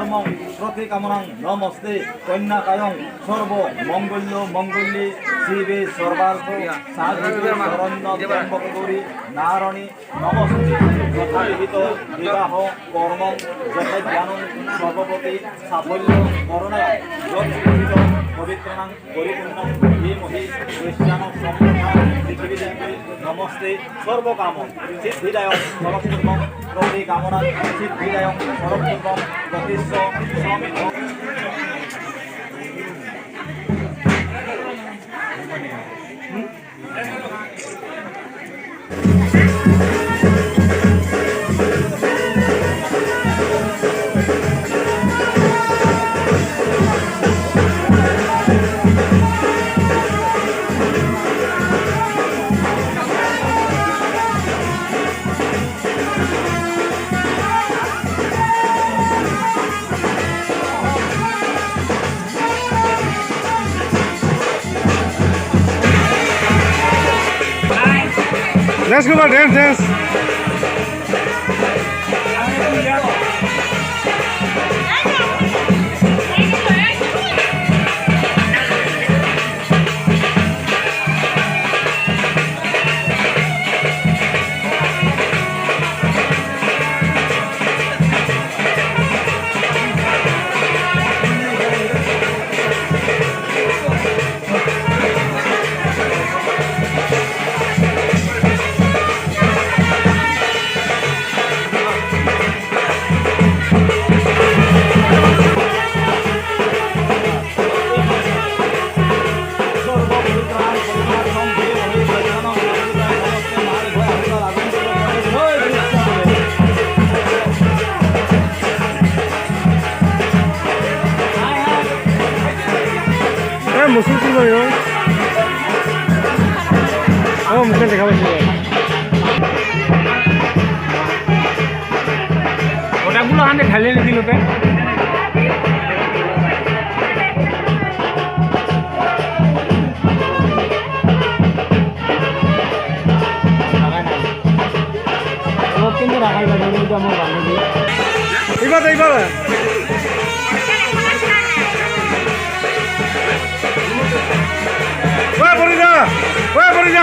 ধর্ম প্রতিকামনাং নমস্তে কন্যাকায়ং সর্ব মঙ্গল্য মঙ্গল্যে শিবে সর্বার্থ সাধিকে শরণ্য ত্র্যম্বকগৌরী নারায়ণী নমস্তে যথাবিহিত বিবাহ কর্ম যথাজ্ঞানং সর্বপতি সাফল্য করণায় যৎবিহিত পবিত্রাণাং পরিপূর্ণং ধীমহি কৃষ্ণাং সম্পূর্ণাং পৃথিবীদেবী namaste সর্বকাম সিদ্ধিদায়ক সরস্বতম প্রতিকামনা সিদ্ধিদায়ক সরস্বতম প্রতিষ্ঠ Samit Let's go, dance. 무슨 소리예요? 무슨데 가보시죠. ওটাগুলো হাতে ঢালিয়ে দিল তো কিন্তু রাখাই যাবে কিন্তু আমার বান্ধবী এইবার Voy a por allá.